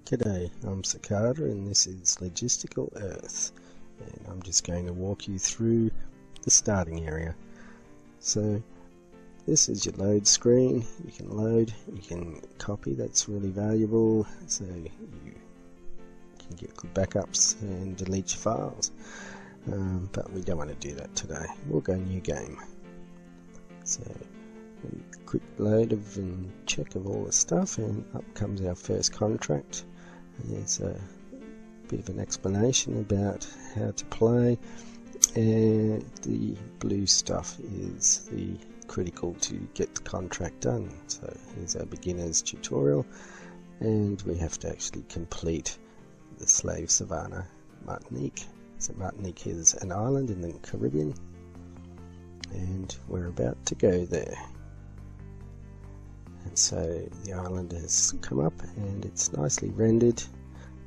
G'day, I'm Cicada and this is Logistical Earth, and I'm just going to walk you through the starting area. So this is your load screen. You can load, you can copy, that's really valuable, so you can get good backups and delete your files, but we don't want to do that today. We'll go new game. So a quick load of and check of all the stuff, and up comes our first contract. There's a bit of an explanation about how to play, and the blue stuff is the critical to get the contract done. So here's our beginner's tutorial, and we have to actually complete the slave savannah Martinique. So Martinique is an island in the Caribbean, and we're about to go there. And so the island has come up and it's nicely rendered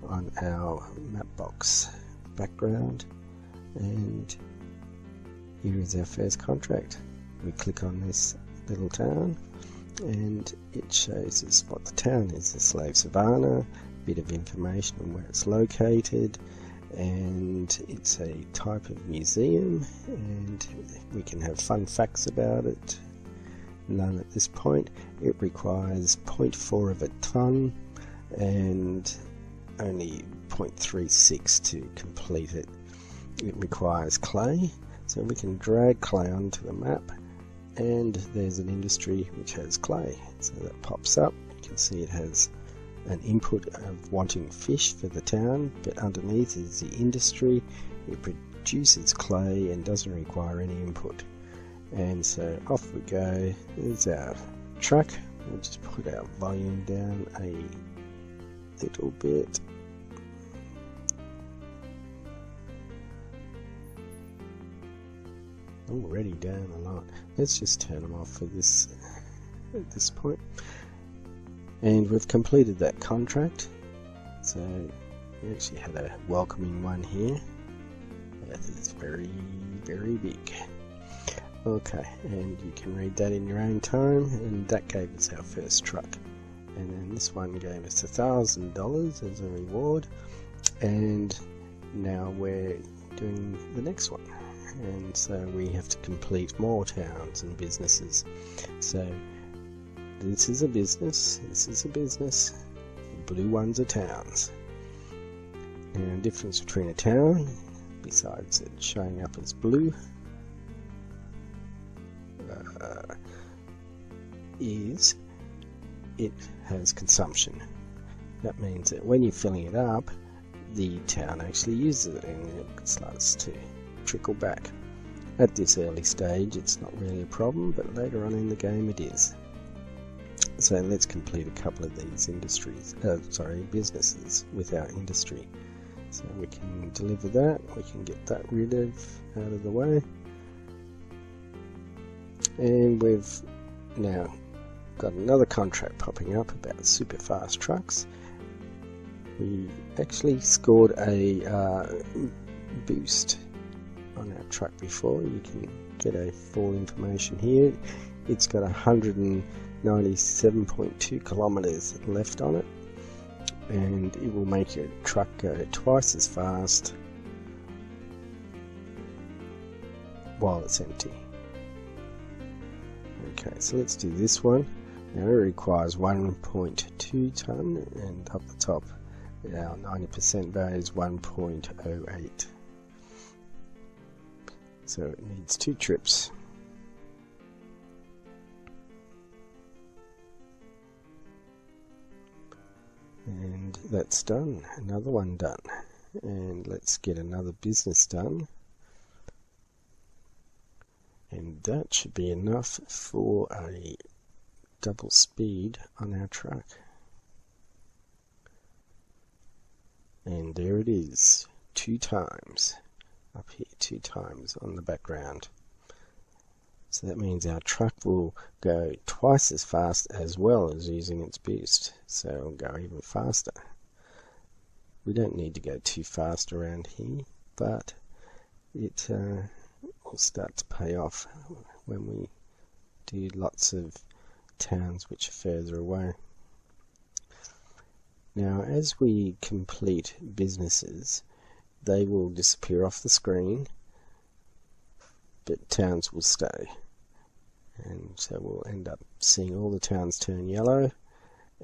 on our map box background, and here is our first contract. We click on this little town and it shows us what the town is, the slave savannah, a bit of information on where it's located, and it's a type of museum, and we can have fun facts about it. None at this point. It requires 0.4 of a ton and only 0.36 to complete it. It requires clay, so we can drag clay onto the map, and there's an industry which has clay, so that pops up. You can see it has an input of wanting fish for the town, but underneath is the industry. It produces clay and doesn't require any input. And so off we go. There's our truck. We'll just put our volume down a little bit. Already down a lot. Let's just turn them off for this at this point. And we've completed that contract. So we actually had a welcoming one here. That is very, very big. Okay, and you can read that in your own time, and that gave us our first truck. And then this one gave us $1,000 as a reward, and now we're doing the next one. And so we have to complete more towns and businesses. So this is a business, this is a business, the blue ones are towns. And the difference between a town, besides it showing up as blue, is it has consumption. That means that when you're filling it up, the town actually uses it and it starts to trickle back. At this early stage it's not really a problem, but later on in the game it is. So let's complete a couple of these businesses with our industry. So we can deliver that, we can get that out of the way. And we've now got another contract popping up about super fast trucks. We actually scored a boost on our truck before. You can get a full information here. It's got 197.2 kilometers left on it, and it will make your truck go twice as fast while it's empty. Okay, so let's do this one. Now it requires 1.2 ton, and up the top our 90% value is 1.08. So it needs 2 trips. And that's done. Another one done. And let's get another business done. And that should be enough for a double speed on our truck. And there it is, 2 times up here, 2 times on the background. So that means our truck will go twice as fast as well as using its boost, so it'll go even faster. We don't need to go too fast around here, but it will start to pay off when we do lots of towns which are further away. Now as we complete businesses, they will disappear off the screen, but towns will stay. And so we'll end up seeing all the towns turn yellow,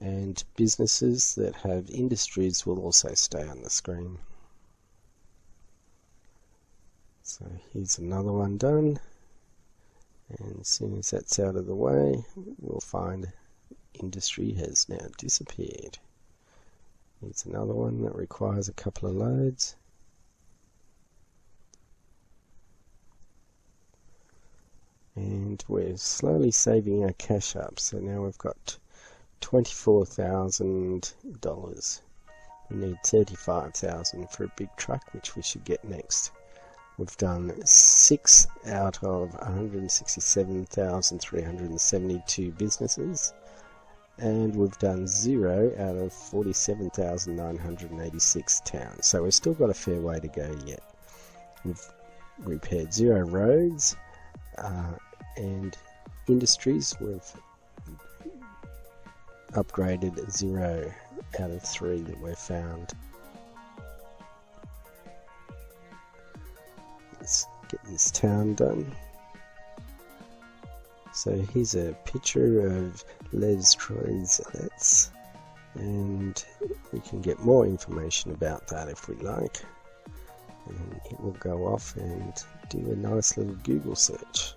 and businesses that have industries will also stay on the screen. So here's another one done, and as soon as that's out of the way, we'll find industry has now disappeared. Here's another one that requires a couple of loads. And we're slowly saving our cash up, so now we've got $24,000. We need $35,000 for a big truck, which we should get next. We've done 6 out of 167,372 businesses, and we've done 0 out of 47,986 towns. So we've still got a fair way to go yet. We've repaired 0 roads, and industries. We've upgraded 0 out of 3 that we've found. Let's get this town done. So here's a picture of Les Troiselets, and we can get more information about that if we like. And it will go off and do a nice little Google search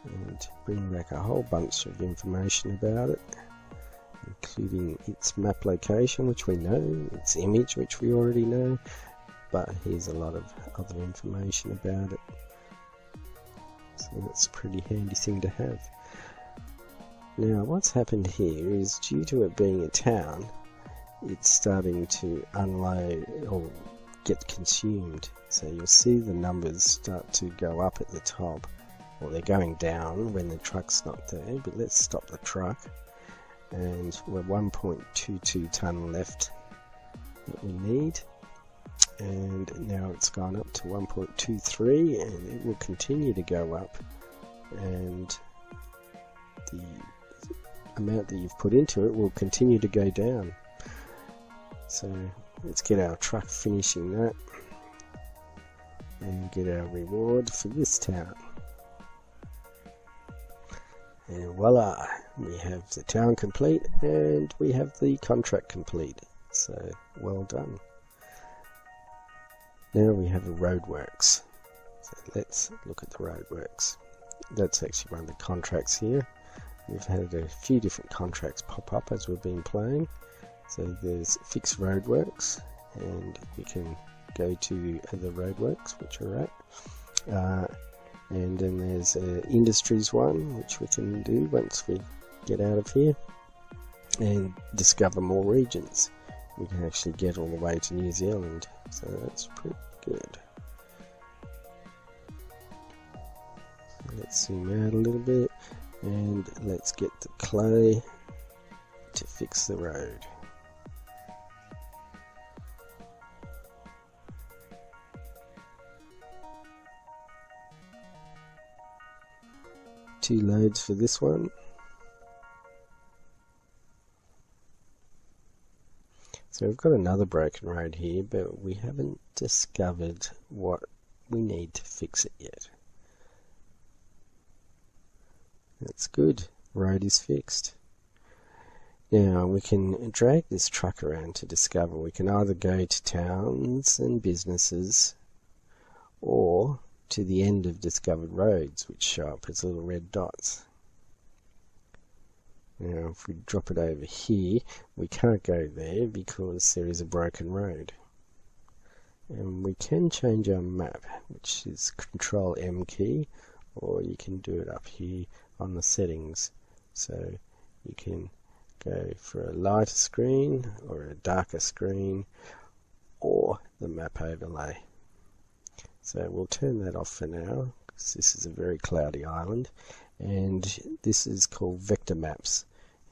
and bring back a whole bunch of information about it, including its map location, which we know, its image, which we already know, but here's a lot of other information about it. So that's a pretty handy thing to have. Now what's happened here is, due to it being a town, it's starting to unload or get consumed. So you'll see the numbers start to go up at the top, or they're going down when the truck's not there. But let's stop the truck, and we're 1.22 ton left that we need, and now it's gone up to 1.23, and it will continue to go up, and the amount that you've put into it will continue to go down. So let's get our truck finishing that and get our reward for this town. And voila, we have the town complete and we have the contract complete. So well done. Now we have the roadworks. So let's look at the roadworks. That's actually one of the contracts here. We've had a few different contracts pop up as we've been playing. So there's fixed roadworks, and we can go to the roadworks which are at. And then there's industries one, which we can do once we get out of here and discover more regions. We can actually get all the way to New Zealand, so that's pretty good. So let's zoom out a little bit, and let's get the clay to fix the road. Two loads for this one. So we've got another broken road here, but we haven't discovered what we need to fix it yet. That's good. Road is fixed. Now we can drag this truck around to discover. We can either go to towns and businesses, or to the end of discovered roads, which show up as little red dots. Now if we drop it over here, we can't go there because there is a broken road. And we can change our map, which is Control M key, or you can do it up here on the settings. So you can go for a lighter screen or a darker screen, or the map overlay. So we'll turn that off for now, because this is a very cloudy island, and this is called vector maps.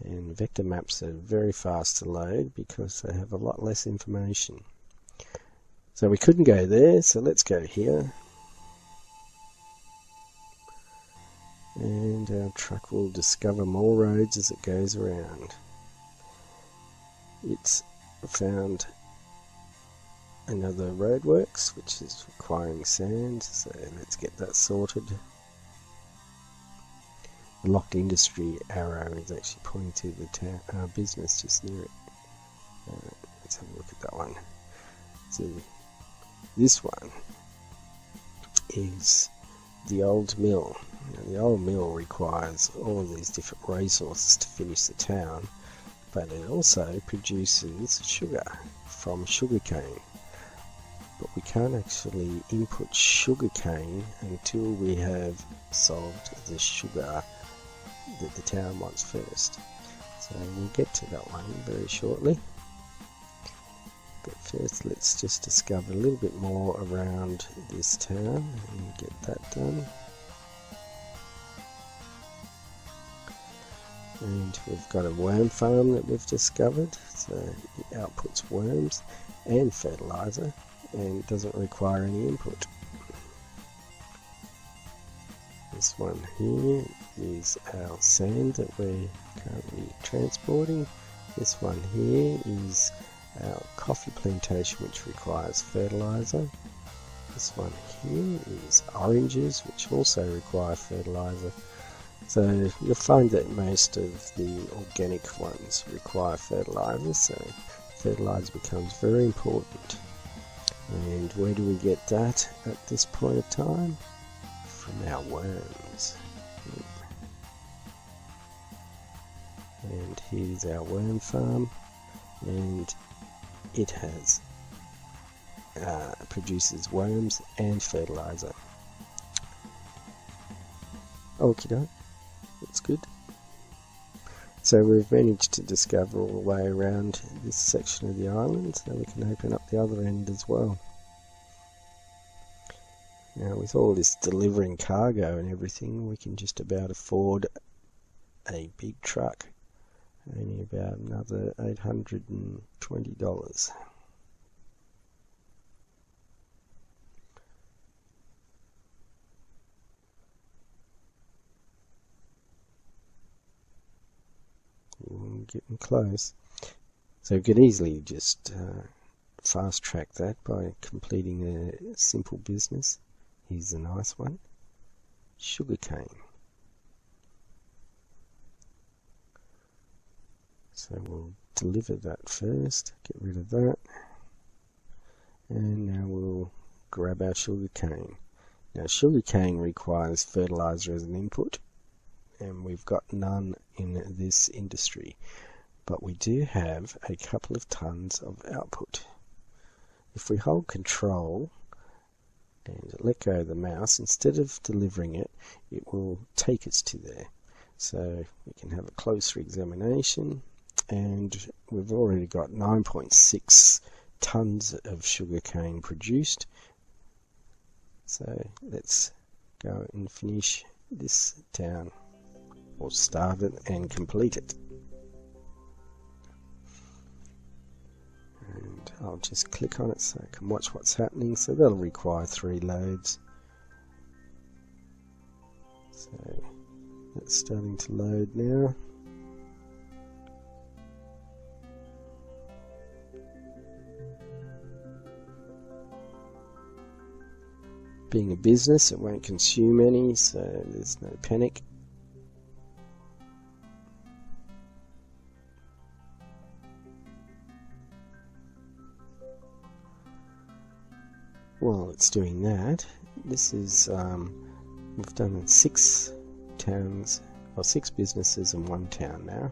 And vector maps are very fast to load because they have a lot less information. So we couldn't go there, so let's go here. And our truck will discover more roads as it goes around. it's found another roadworks which is requiring sand, so let's get that sorted. The locked industry arrow is actually pointing to the business just near it. Let's have a look at that one. So this one is the old mill. Now, the old mill requires all of these different resources to finish the town, but it also produces sugar from sugarcane. But we can't actually input sugarcane until we have solved the sugar that the town wants first. So we'll get to that one very shortly. But first let's just discover a little bit more around this town and get that done. And we've got a worm farm that we've discovered, so it outputs worms and fertilizer and doesn't require any input. This one here is our sand that we're currently transporting. This one here is our coffee plantation which requires fertilizer. This one here is oranges which also require fertilizer. So you'll find that most of the organic ones require fertilizer, so fertilizer becomes very important. And where do we get that at this point of time? From our worms. And here's our worm farm, and it has produces worms and fertilizer. Okie doke, that's good. So we've managed to discover all the way around this section of the island, so we can open up the other end as well. Now with all this delivering cargo and everything, we can just about afford a big truck. Only about another $820. We're getting close. So we could easily just fast track that by completing a simple business. Here's a nice one. Sugarcane. So we'll deliver that first, get rid of that, and now we'll grab our sugarcane. Now sugarcane requires fertilizer as an input, and we've got none in this industry, but we do have a couple of tons of output. If we hold control and let go of the mouse, instead of delivering it, it will take us to there. So we can have a closer examination, and we've already got 9.6 tons of sugarcane produced. So let's go and finish this town, or start it and complete it. And I'll just click on it so I can watch what's happening. So that'll require 3 loads. So that's starting to load now. Being a business, it won't consume any, so there's no panic. While it's doing that, this is we've done 6 towns, or 6 businesses in 1 town now,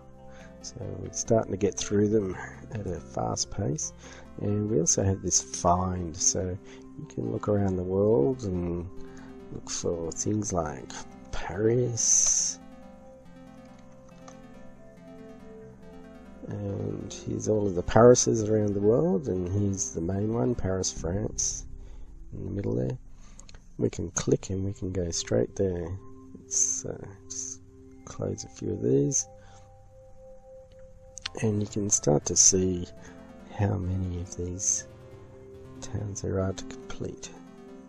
so we're starting to get through them at a fast pace. And we also have this find, so you can look around the world and look for things like Paris, and here's all of the Parises around the world, and here's the main one, Paris, France, in the middle there. We can click and we can go straight there. Let's just close a few of these, and you can start to see how many of these towns there are to complete.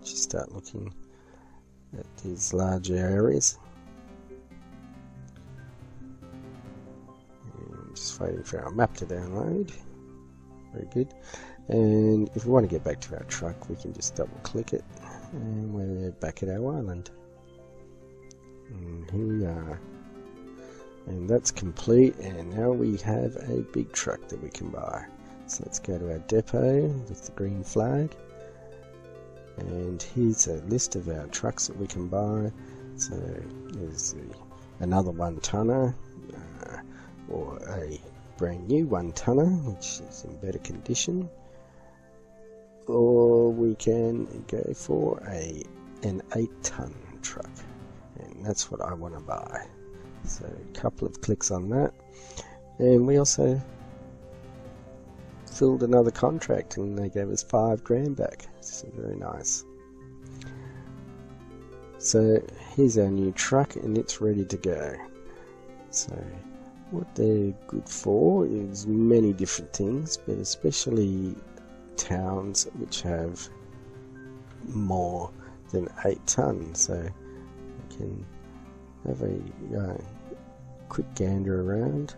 Just start looking at these larger areas. And just waiting for our map to download. very good. And if we want to get back to our truck, we can just double click it, and we're back at our island. And here we are. And that's complete, and now we have a big truck that we can buy. So let's go to our depot with the green flag, and here's a list of our trucks that we can buy. So there's another 1-tonner, or a brand new 1-tonner which is in better condition, or we can go for an 8-ton truck, and that's what I want to buy. So a couple of clicks on that, and we also filled another contract and they gave us $5,000 back, so very nice. So here's our new truck, and it's ready to go. So what they're good for is many different things, but especially towns which have more than 8 tons. So we can have a quick gander around.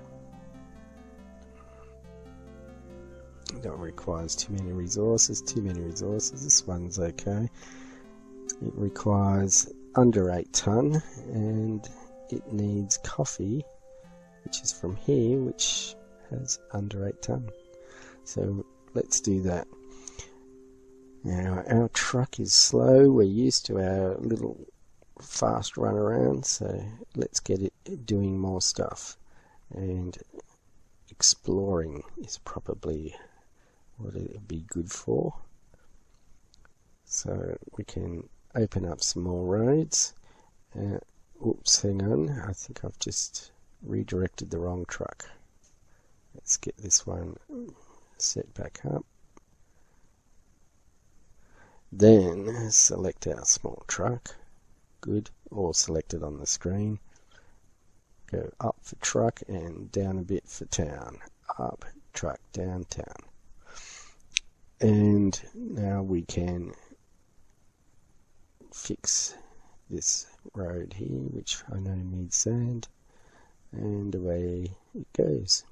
That requires too many resources. This one's okay. It requires under 8 ton, and it needs coffee, which is from here, which has under 8 ton. So let's do that. Now our truck is slow. We're used to our little fast run around, so let's get it doing more stuff, and exploring is probably what it would be good for. So we can open up some more roads. Oops, hang on, I think I've just redirected the wrong truck. Let's get this one set back up. Then select our small truck. Good, all selected on the screen. Go up for truck and down a bit for town. Up, truck, down, town. And now we can fix this road here, which I know needs sand, and away it goes.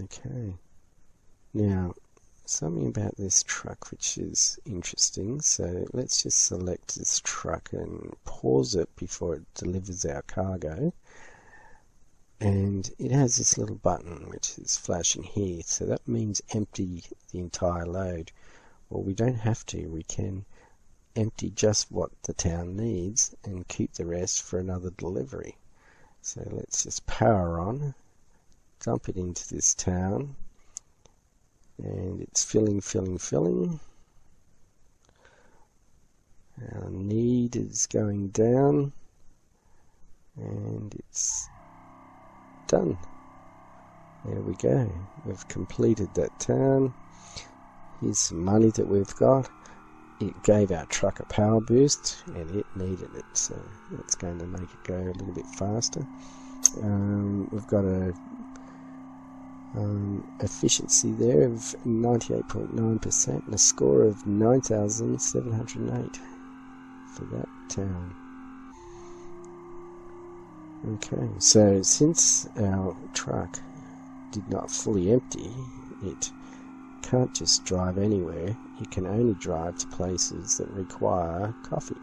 Okay, now something about this truck which is interesting. So let's just select this truck and pause it before it delivers our cargo, and it has this little button which is flashing here, so that means empty the entire load. Well, we don't have to. We can empty just what the town needs and keep the rest for another delivery. So let's just power on, dump it into this town, and it's filling. Our need is going down, and it's done. There we go, we've completed that town. Here's some money that we've got. It gave our truck a power boost, and it needed it, so that's going to make it go a little bit faster. We've got a efficiency there of 98.9% and a score of 9,708 for that town. Okay, so since our truck did not fully empty, it can't just drive anywhere. It can only drive to places that require coffee.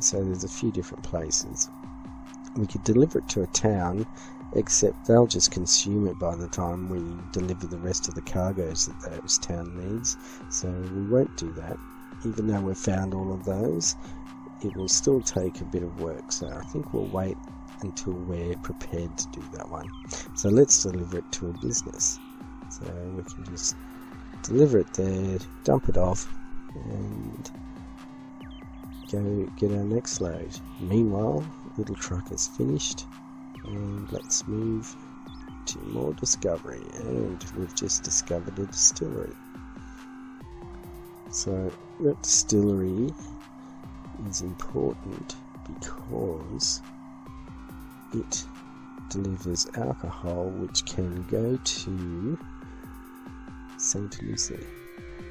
So there's a few different places. We could deliver it to a town, except they'll just consume it by the time we deliver the rest of the cargoes that those town needs. So we won't do that. Even though we've found all of those, it will still take a bit of work. So I think we'll wait until we're prepared to do that one. So let's deliver it to a business. So we can just deliver it there, dump it off, and go get our next load. Meanwhile, little truck is finished, and let's move to more discovery. And we've just discovered a distillery. So that distillery is important because it delivers alcohol which can go to St. Lucie,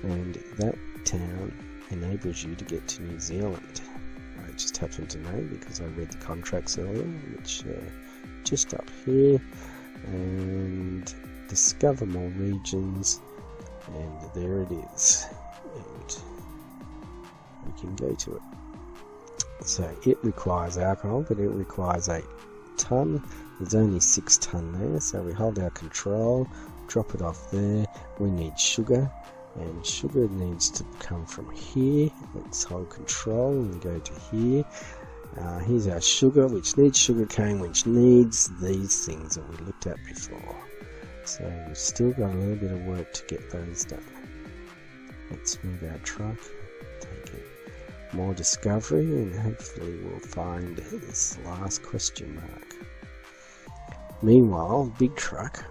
and that town enables you to get to New Zealand. I just happen to know because I read the contracts earlier, which just up here, and discover more regions, and there it is, and we can go to it. So it requires alcohol, but it requires 8 tonne. There's only 6 tonne there, so we hold our control, drop it off there. We need sugar, and sugar needs to come from here. Let's hold control and go to here. Here's our sugar, which needs sugar cane, which needs these things that we looked at before. So we've still got a little bit of work to get those done. Let's move our truck, take it. More discovery, and hopefully we'll find this last question mark. Meanwhile, big truck,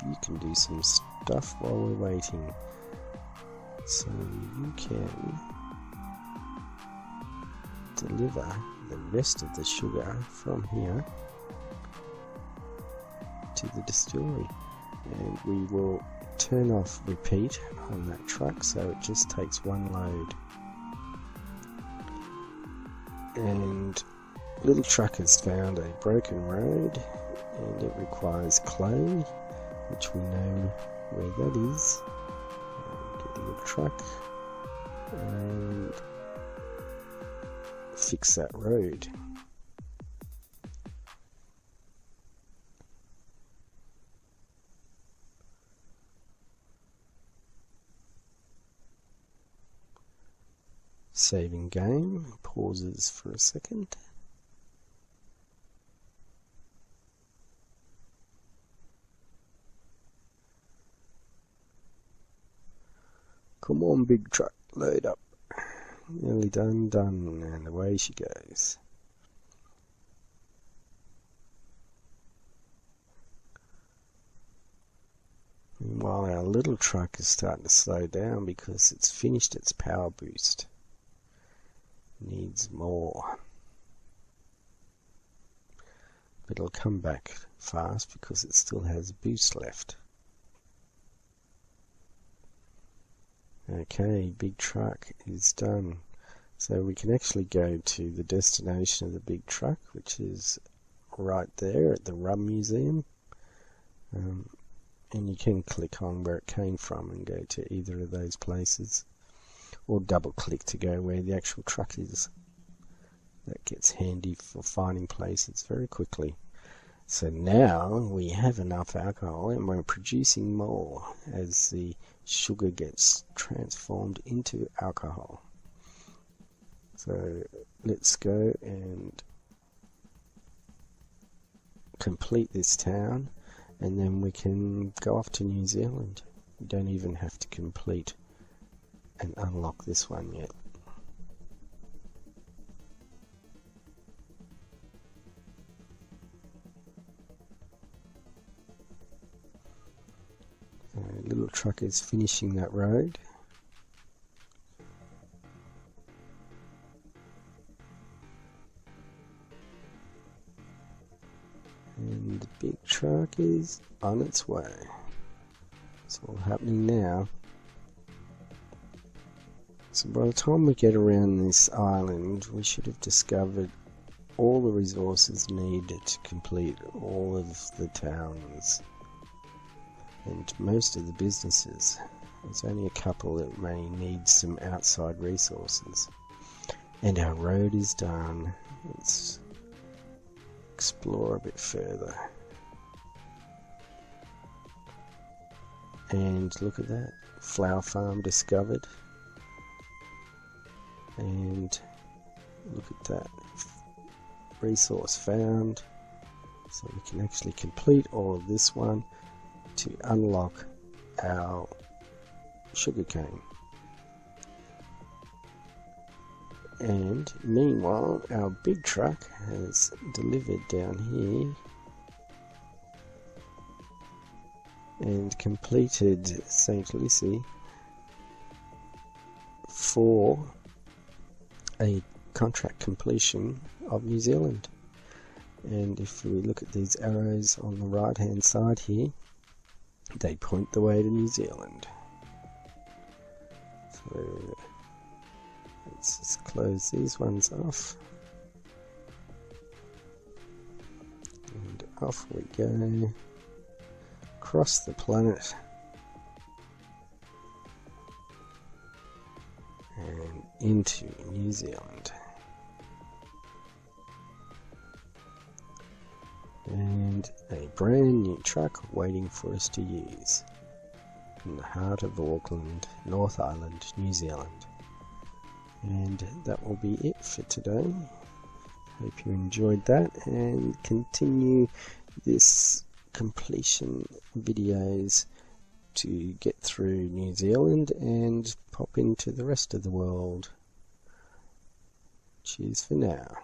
you can do some stuff while we're waiting. So you can deliver the rest of the sugar from here to the distillery, and we will turn off repeat on that truck so it just takes one load. And little truck has found a broken road, and it requires clay, which we know where that is. Get the little truck and fix that road. Saving game, pauses for a second. Come on, big truck, load up. Nearly done, and away she goes. Meanwhile, our little truck is starting to slow down because it's finished its power boost. Needs more. But it'll come back fast because it still has boost left. Okay, big truck is done. So we can actually go to the destination of the big truck, which is right there at the Rum Museum. And you can click on where it came from and go to either of those places, or double click to go where the actual truck is. That gets handy for finding places very quickly. So now we have enough alcohol, and we're producing more as the sugar gets transformed into alcohol. So let's go and complete this town, and then we can go off to New Zealand. We don't even have to complete and unlock this one yet. Little truck is finishing that road. And the big truck is on its way. It's all happening now. So by the time we get around this island, we should have discovered all the resources needed to complete all of the towns and most of the businesses. There's only a couple that may need some outside resources. And our road is done. Let's explore a bit further. And look at that, flower farm discovered. And look at that, resource found. So we can actually complete all of this one to unlock our sugarcane. And meanwhile, our big truck has delivered down here and completed St. Lucie for a contract completion of New Zealand. And if we look at these arrows on the right hand side here, they point the way to New Zealand. So So let's just close these ones off. And off we go. Across the planet. And into New Zealand. And a brand new truck waiting for us to use in the heart of Auckland, North Island, New Zealand. And that will be it for today. Hope you enjoyed that, and continue this completion videos to get through New Zealand and pop into the rest of the world. Cheers for now.